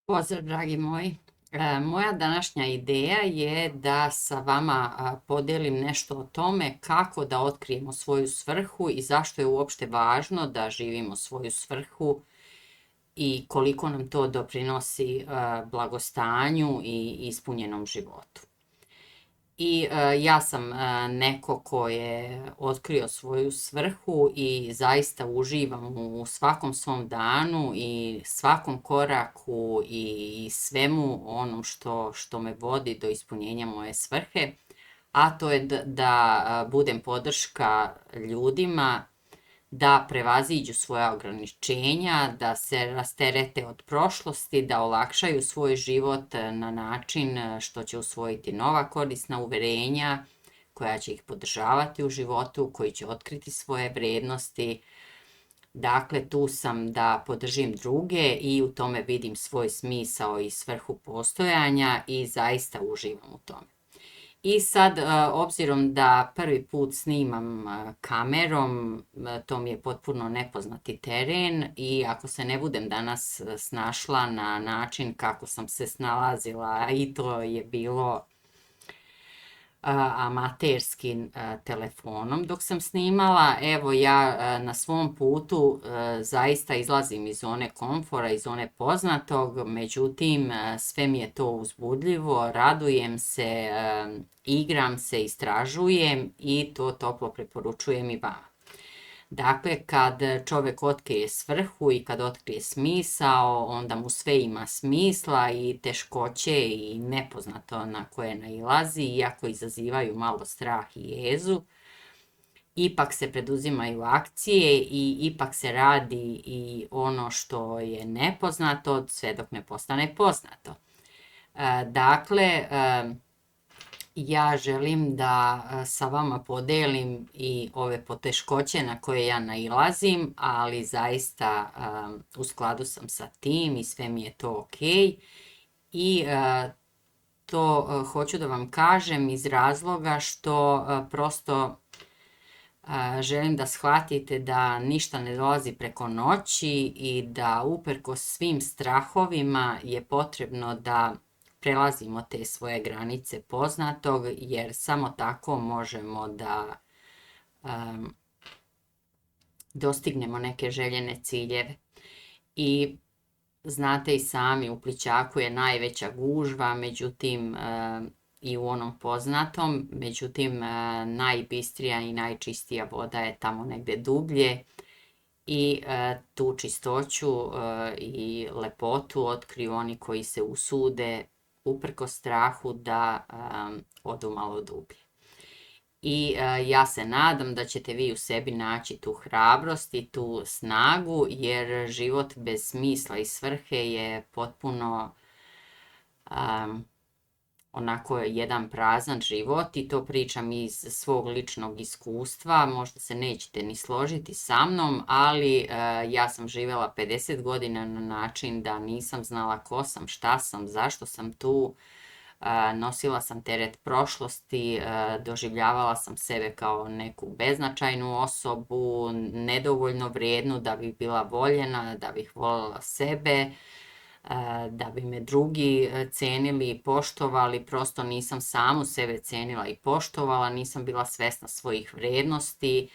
Pozdrav, dragi moji. Moja današnja ideja je da sa vama podelim nešto o tome kako da otkrijemo svoju svrhu i zašto je uopšte važno da živimo svoju svrhu i koliko nam to doprinosi blagostanju i ispunjenom životu. Ja sam neko ko je otkrio svoju svrhu i zaista uživam u svakom svom danu i svakom koraku i svemu onom što me vodi do ispunjenja moje svrhe, a to je da budem podrška ljudima da prevaziđu svoja ograničenja, da se rasterete od prošlosti, da olakšaju svoj život na način što će usvojiti nova korisna uverenja koja će ih podržavati u životu, koji će otkriti svoje vrednosti. Dakle, tu sam da podržim druge i u tome vidim svoj smisao i svrhu postojanja i zaista uživam u tome. I sad, obzirom da prvi put snimam kamerom, to mi je potpuno nepoznati teren i ako se ne budem danas snašla na način kako sam se snalazila, i to je bilo amaterskim telefonom dok sam snimala, evo ja na svom putu zaista izlazim iz zone komfora, iz zone poznatog, međutim sve mi je to uzbudljivo, radujem se, igram se, istražujem i to toplo preporučujem i vama. Dakle, kad čovjek otkrije svrhu i kad otkrije smisao, onda mu sve ima smisla i teškoće i nepoznato na koje nailazi, iako izazivaju malo strah i jezu, ipak se preduzimaju akcije i ipak se radi i ono što je nepoznato sve dok ne postane poznato. Dakle, ja želim da sa vama podelim i ove poteškoće na koje ja nailazim, ali zaista u skladu sam sa tim i sve mi je to ok. I to hoću da vam kažem iz razloga što prosto želim da shvatite da ništa ne dolazi preko noći i da uprkos svim strahovima je potrebno da prelazimo te svoje granice poznatog, jer samo tako možemo da dostignemo neke željene ciljeve. I znate i sami, u plićaku je najveća gužva, međutim i u onom poznatom, međutim najbistrija i najčistija voda je tamo negde dublje i tu čistoću i lepotu otkriju oni koji se usude uprkos strahu da odu malo dublje. I ja se nadam da ćete vi u sebi naći tu hrabrost i tu snagu, jer život bez smisla i svrhe je potpuno onako jedan prazan život i to pričam iz svog ličnog iskustva. Možda se nećete ni složiti sa mnom, ali ja sam živjela 50 godina na način da nisam znala ko sam, šta sam, zašto sam tu. Nosila sam teret prošlosti, doživljavala sam sebe kao neku beznačajnu osobu, nedovoljno vrijednu da bih bila voljena, da bih voljela sebe, da bi me drugi cenili i poštovali. Prosto nisam samu sebe cenila i poštovala, nisam bila svesna svojih vrijednosti,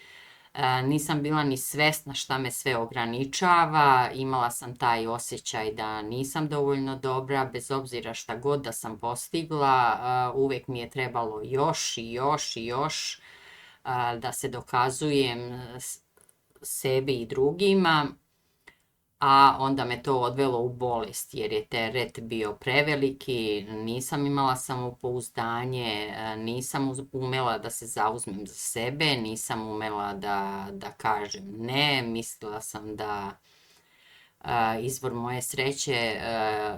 nisam bila ni svesna šta me sve ograničava, imala sam taj osjećaj da nisam dovoljno dobra, bez obzira šta god da sam postigla, uvek mi je trebalo još i još i još da se dokazujem sebi i drugima, a onda me to odvelo u bolest jer je teret bio preveliki, nisam imala samopouzdanje, nisam umela da se zauzmem za sebe, nisam umela da kažem ne, mislila sam da izvor moje sreće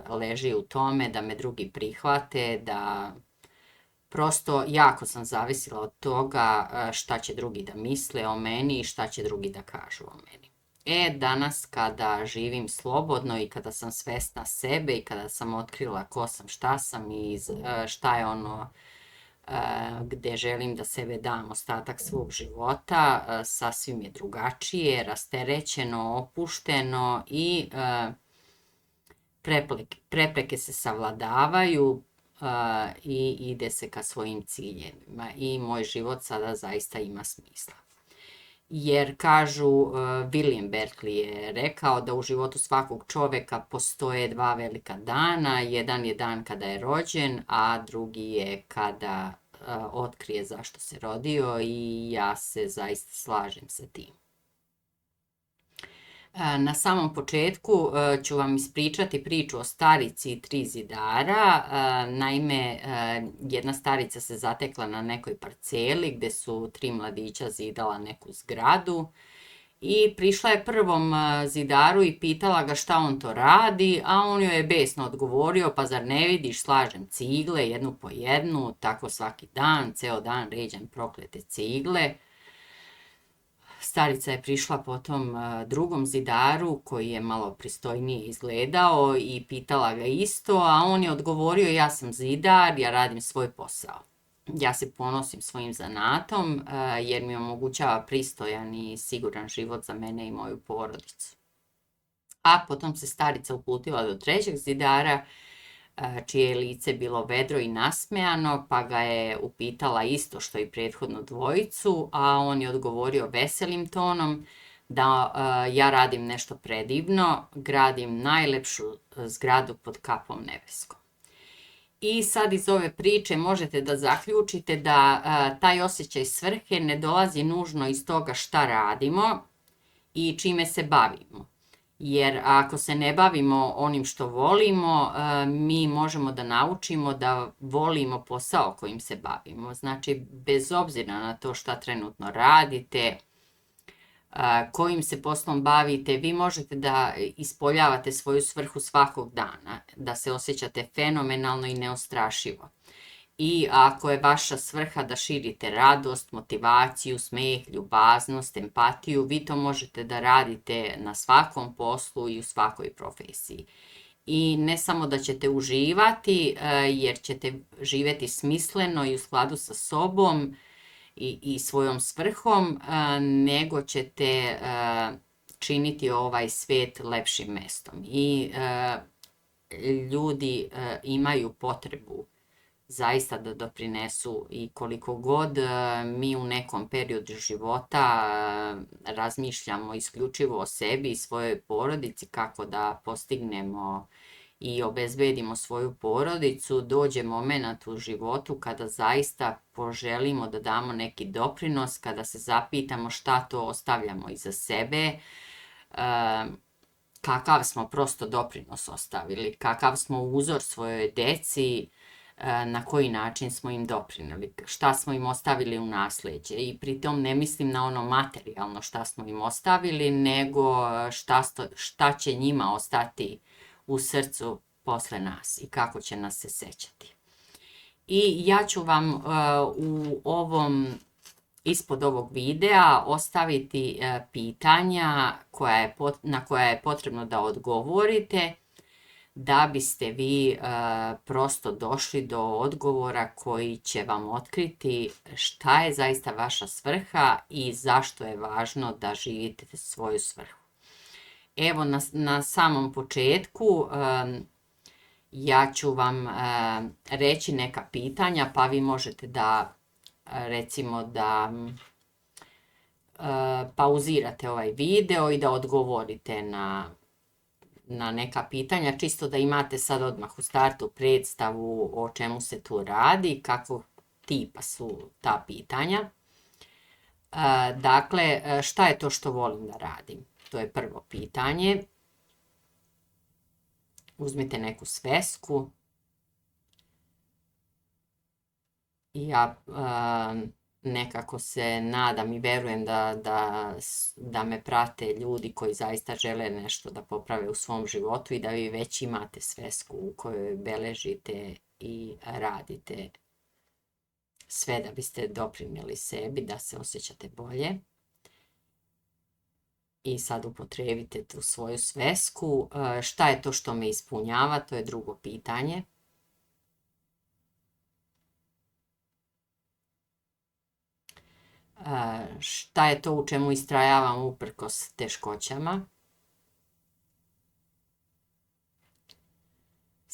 leži u tome da me drugi prihvate, da prosto jako sam zavisila od toga šta će drugi da misle o meni i šta će drugi da kažu o meni. Danas kada živim slobodno i kada sam svesna sebe i kada sam otkrila ko sam, šta sam i šta je ono gde želim da sebe dam ostatak svog života, sasvim je drugačije, rasterećeno, opušteno i prepreke se savladavaju i ide se ka svojim ciljevima. I moj život sada zaista ima smisla. Jer kažu, William Berkeley je rekao da u životu svakog čovjeka postoje dva velika dana. Jedan je dan kada je rođen, a drugi je kada otkrije zašto se rodio, i ja se zaista slažem sa tim. Na samom početku ću vam ispričati priču o starici i 3 zidara. Naime, jedna starica se zatekla na nekoj parceli gdje su 3 mladića zidala neku zgradu i prišla je prvom zidaru i pitala ga šta on to radi, a on joj je besno odgovorio: pa zar ne vidiš, slažem cigle jednu po jednu, tako svaki dan, ceo dan ređam proklete cigle. Starica je prišla potom drugom zidaru koji je malo pristojnije izgledao i pitala ga isto, a on je odgovorio: ja sam zidar, ja radim svoj posao. Ja se ponosim svojim zanatom jer mi omogućava pristojan i siguran život za mene i moju porodicu. A potom se starica uputila do 3. zidara čije je lice bilo vedro i nasmejano, pa ga je upitala isto što i prethodnu dvojicu, a on je odgovorio veselim tonom da ja radim nešto predivno, gradim najlepšu zgradu pod kapom nebeskom. I sad iz ove priče možete da zaključite da taj osjećaj svrhe ne dolazi nužno iz toga šta radimo i čime se bavimo. Jer ako se ne bavimo onim što volimo, mi možemo da naučimo da volimo posao kojim se bavimo. Znači, bez obzira na to šta trenutno radite, kojim se poslom bavite, vi možete da ispoljavate svoju svrhu svakog dana, da se osjećate fenomenalno i neostrašivo. I ako je vaša svrha da širite radost, motivaciju, smeh, ljubaznost, empatiju, vi to možete da radite na svakom poslu i u svakoj profesiji. I ne samo da ćete uživati, jer ćete živjeti smisleno i u skladu sa sobom i svojom svrhom, nego ćete činiti ovaj svijet lepšim mestom. I ljudi imaju potrebu zaista da doprinesu, i koliko god mi u nekom periodu života razmišljamo isključivo o sebi i svojoj porodici, kako da postignemo i obezbedimo svoju porodicu, dođe moment u životu kada zaista poželimo da damo neki doprinos, kada se zapitamo šta to ostavljamo iza sebe, kakav smo prosto doprinos ostavili, kakav smo uzor svojoj deci, na koji način smo im doprineli, šta smo im ostavili u nasleđe. I pritom ne mislim na ono materijalno šta smo im ostavili, nego šta će njima ostati u srcu posle nas i kako će nas se sećati. I ja ću vam ispod ovog videa ostaviti pitanja na koja je potrebno da odgovorite, da biste vi prosto došli do odgovora koji će vam otkriti šta je zaista vaša svrha i zašto je važno da živite svoju svrhu. Evo, na samom početku ja ću vam reći neka pitanja, pa vi možete da, recimo, da pauzirate ovaj video i da odgovorite na neka pitanja, čisto da imate sad odmah u startu predstavu o čemu se tu radi, kakvog tipa su ta pitanja. Dakle, šta je to što volim da radim? To je prvo pitanje. Uzmite neku svesku. Ja nekako se nadam i verujem da me prate ljudi koji zaista žele nešto da poprave u svom životu i da vi već imate svesku u kojoj beležite i radite sve da biste doprinijeli sebi, da se osjećate bolje. I sad upotrijebite tu svoju svesku. Šta je to što me ispunjava? To je drugo pitanje. Šta je to u čemu istrajavam uprkos teškoćama?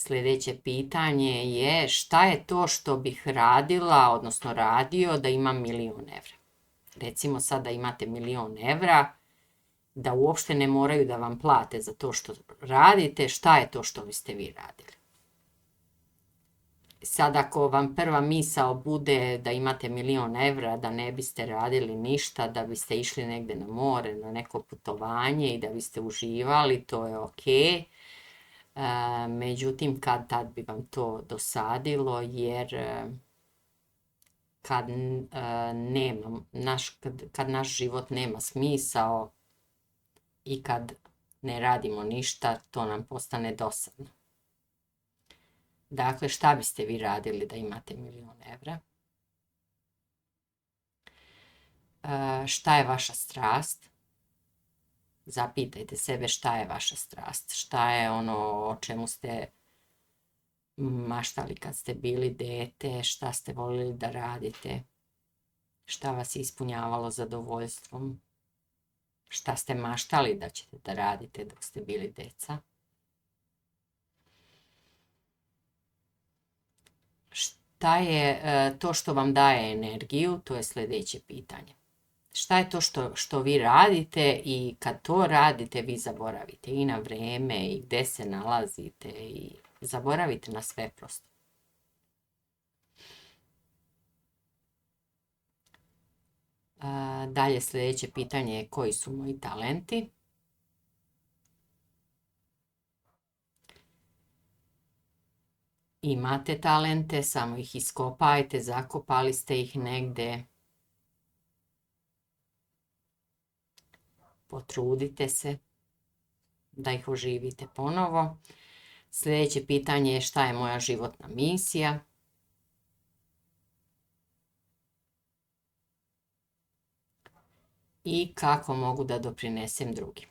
Sljedeće pitanje je šta je to što bih radila, odnosno radio da imam 1.000.000 evra. Recimo sad da imate 1.000.000 evra, da uopšte ne moraju da vam plate za to što radite, šta je to što biste vi radili? Sad ako vam prva misao bude da imate 1.000.000 evra, da ne biste radili ništa, da biste išli negdje na more, na neko putovanje i da biste uživali, to je ok. Međutim, kad tad bi vam to dosadilo, jer kad naš život nema smisao i kad ne radimo ništa, to nam postane dosadno. Dakle, šta biste vi radili da imate 1.000.000 evra? Šta je vaša strast? Zapitajte sebe šta je vaša strast, šta je ono o čemu ste maštali kad ste bili dete, šta ste voljeli da radite, šta vas je ispunjavalo zadovoljstvom, šta ste maštali da ćete da radite dok ste bili deca. Šta je to što vam daje energiju, to je sljedeće pitanje. Šta je to što vi radite i kad to radite vi zaboravite i na vreme i gdje se nalazite i zaboravite na sve prosto. Dalje sljedeće pitanje je koji su moji talenti. Imate talente, samo ih iskopajte, zakopali ste ih negdje. Potrudite se da ih oživite ponovo. Sljedeće pitanje je šta je moja životna misija. I kako mogu da doprinesem drugim.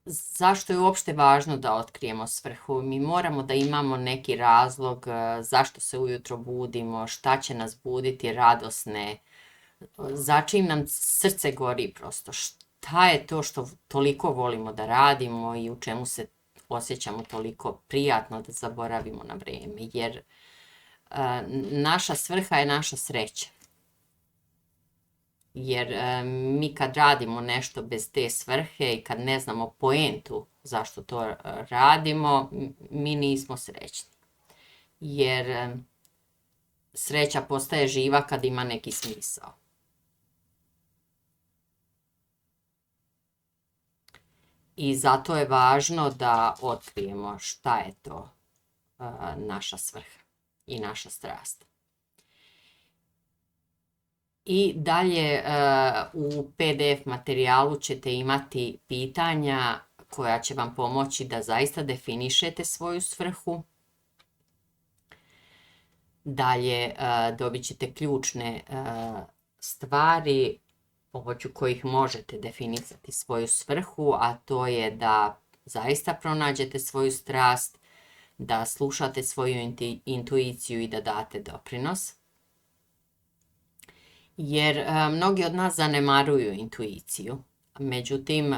Zašto je uopšte važno da otkrijemo svrhu? Mi moramo da imamo neki razlog zašto se ujutro budimo, šta će nas buditi radosne, začin nam srce gori prosto, šta je to što toliko volimo da radimo i u čemu se osjećamo toliko prijatno da zaboravimo na vrijeme, jer naša svrha je naša sreća. Jer mi kad radimo nešto bez te svrhe i kad ne znamo poentu zašto to radimo, mi nismo srećni. Jer sreća postaje živa kad ima neki smisao. I zato je važno da otkrijemo šta je to naša svrha i naša strast. I dalje u PDF materijalu ćete imati pitanja koja će vam pomoći da zaista definišete svoju svrhu. Dalje dobit ćete ključne stvari pomoću kojih možete definisati svoju svrhu, a to je da zaista pronađete svoju strast, da slušate svoju intuiciju i da date doprinos. Jer mnogi od nas zanemaruju intuiciju. Međutim,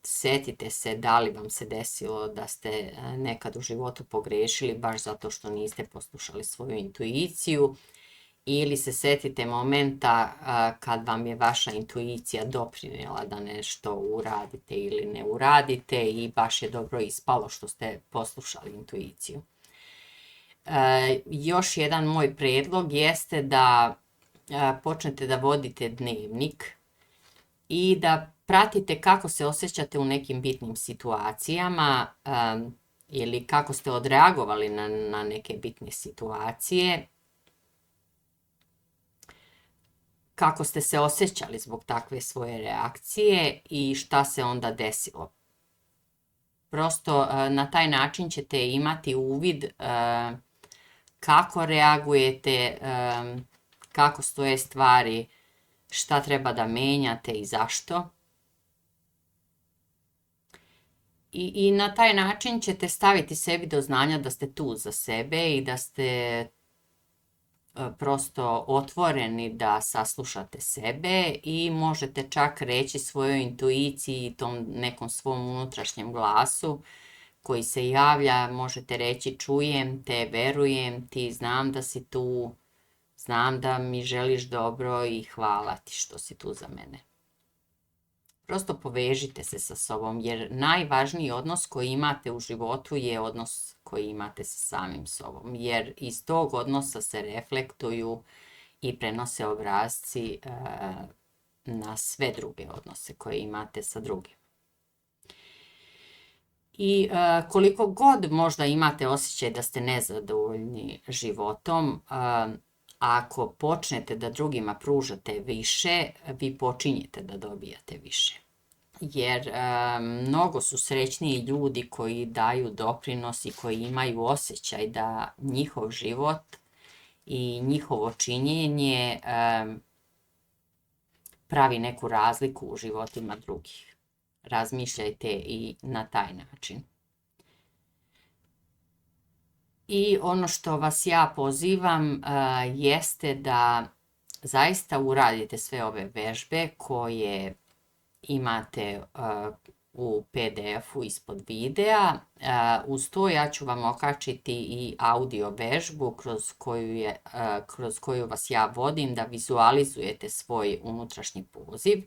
setite se da li vam se desilo da ste nekad u životu pogrešili baš zato što niste poslušali svoju intuiciju, ili se setite momenta kad vam je vaša intuicija doprinijela da nešto uradite ili ne uradite i baš je dobro ispalo što ste poslušali intuiciju. Još jedan moj prijedlog jeste da počnete da vodite dnevnik i da pratite kako se osjećate u nekim bitnim situacijama ili kako ste odreagovali na neke bitne situacije, kako ste se osjećali zbog takve svoje reakcije i šta se onda desilo. Prosto na taj način ćete imati uvid kako reagujete, kako stoje stvari, šta treba da menjate i zašto. I na taj način ćete staviti sebi do znanja da ste tu za sebe i da ste prosto otvoreni da saslušate sebe i možete čak reći svojoj intuiciji, tom nekom svom unutrašnjem glasu koji se javlja, možete reći čujem te, verujem ti, znam da si tu, znam da mi želiš dobro i hvala ti što si tu za mene. Prosto povežite se sa sobom, jer najvažniji odnos koji imate u životu je odnos koji imate sa samim sobom, jer iz tog odnosa se reflektuju i prenose obrasci na sve druge odnose koje imate sa drugim. I koliko god možda imate osjećaj da ste nezadovoljni životom, ako počnete da drugima pružate više, vi počinjete da dobijate više. Jer mnogo su srećniji ljudi koji daju doprinos i koji imaju osjećaj da njihov život i njihovo činjenje pravi neku razliku u životima drugih. Razmišljajte i na taj način. I ono što vas ja pozivam jeste da zaista uradite sve ove vežbe koje imate u PDF-u ispod videa. Uz to ja ću vam okačiti i audio vežbu kroz koju vas ja vodim da vizualizujete svoj unutrašnji poziv.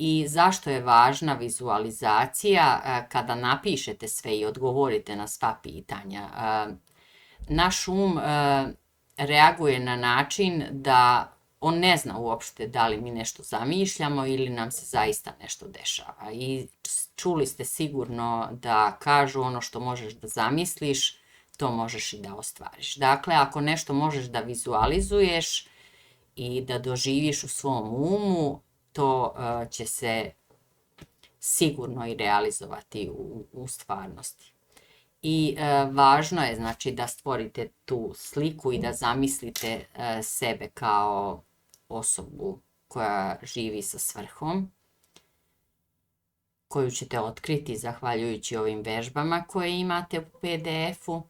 I zašto je važna vizualizacija? Kada napišete sve i odgovorite na sva pitanja, naš reaguje na način da on ne zna uopšte da li mi nešto zamišljamo ili nam se zaista nešto dešava. I čuli ste sigurno da kažu ono što možeš da zamisliš, to možeš i da ostvariš. Dakle, ako nešto možeš da vizualizuješ i da doživiš u svom umu, to će se sigurno i realizovati u stvarnosti. I važno je znači da stvorite tu sliku i da zamislite sebe kao osobu koja živi sa svrhom, koju ćete otkriti zahvaljujući ovim vežbama koje imate u PDF-u.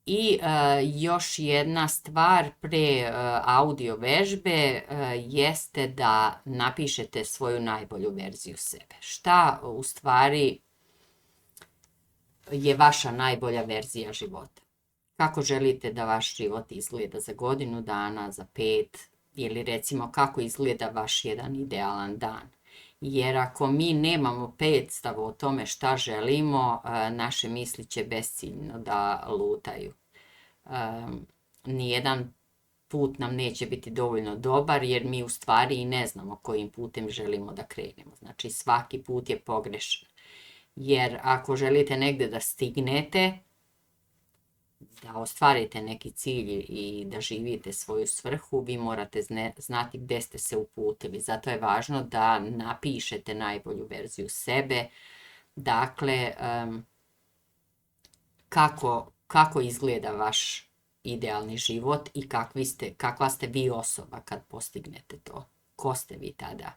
I još jedna stvar pre audio vežbe jeste da napišete svoju najbolju verziju sebe. Šta u stvari je vaša najbolja verzija života? Kako želite da vaš život izgleda za godinu dana, za 5, ili recimo kako izgleda vaš jedan idealan dan? Jer ako mi nemamo predstavu o tome šta želimo, naše misli će besciljno da lutaju. Nijedan put nam neće biti dovoljno dobar jer mi u stvari i ne znamo kojim putem želimo da krenemo. Znači svaki put je pogrešan. Jer ako želite negde da stignete, da ostvarite neki cilj i da živite svoju svrhu, vi morate znati gde ste se uputili. Zato je važno da napišete najbolju verziju sebe. Dakle, kako izgleda vaš idealni život i kakva ste vi osoba kad postignete to. Ko ste vi tada?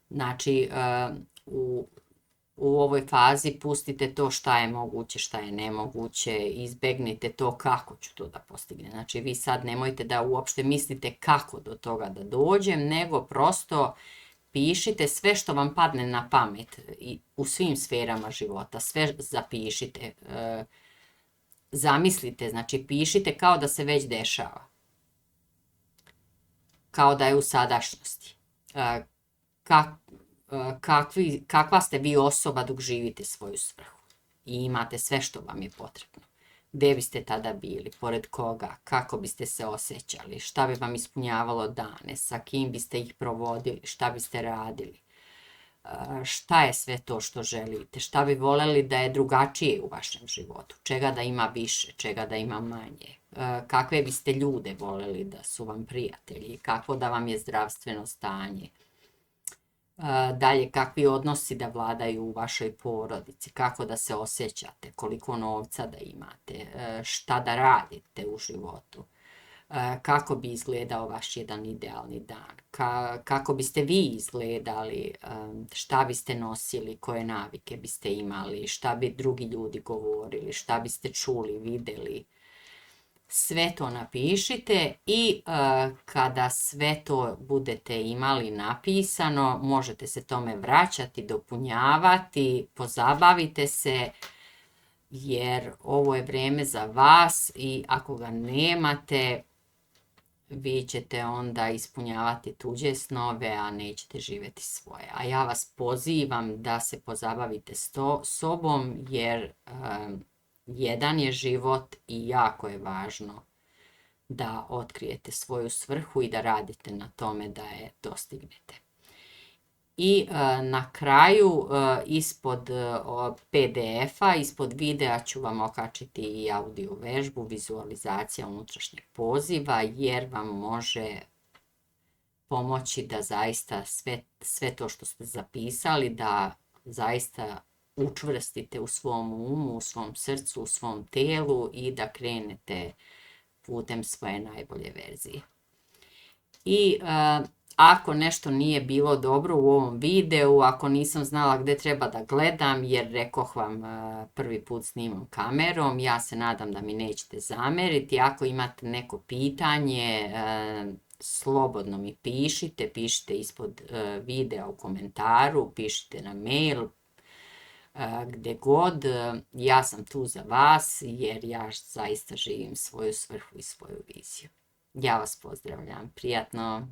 Znači, u ovoj fazi pustite to šta je moguće, šta je nemoguće, izbegnite to kako ću to da postignem. Znači vi sad nemojte da uopšte mislite kako do toga da dođem, nego prosto pišite sve što vam padne na pamet u svim sferama života, sve zapišite, zamislite, znači pišite kao da se već dešava, kao da je u sadašnjosti. Kakva ste vi osoba dok živite svoju svrhu i imate sve što vam je potrebno. Gde biste tada bili, pored koga, kako biste se osjećali, šta bi vam ispunjavalo dane, sa kim biste ih provodili, šta biste radili, šta je sve to što želite, šta bi voleli da je drugačije u vašem životu, čega da ima više, čega da ima manje, kakve biste ljude voleli da su vam prijatelji, kakvo da vam je zdravstveno stanje. Dalje, kakvi odnosi da vladaju u vašoj porodici, kako da se osjećate, koliko novca da imate, šta da radite u životu, kako bi izgledao vaš jedan idealni dan, kako biste vi izgledali, šta biste nosili, koje navike biste imali, šta bi drugi ljudi govorili, šta biste čuli, videli, sve to napišite i kada sve to budete imali napisano, možete se tome vraćati, dopunjavati, pozabavite se, jer ovo je vrijeme za vas i ako ga nemate, vi ćete onda ispunjavati tuđe snove, a nećete živjeti svoje. A ja vas pozivam da se pozabavite sobom, jer jedan je život i jako je važno da otkrijete svoju svrhu i da radite na tome da je dostignete. I na kraju ispod PDF-a, ispod videa ću vam okačiti i audio vežbu, vizualizacija unutrašnjeg poziva, jer vam može pomoći da zaista sve to što ste zapisali, da zaista učvrstite u svom umu, u svom srcu, u svom telu i da krenete putem svoje najbolje verzije. I ako nešto nije bilo dobro u ovom videu, ako nisam znala gdje treba da gledam, jer rekoh vam prvi put snimam kamerom, ja se nadam da mi nećete zameriti. Ako imate neko pitanje, slobodno mi pišite ispod videa u komentaru, pišite na mail, gdje god. Ja sam tu za vas, jer ja zaista živim svoju svrhu i svoju viziju. Ja vas pozdravljam, prijatno.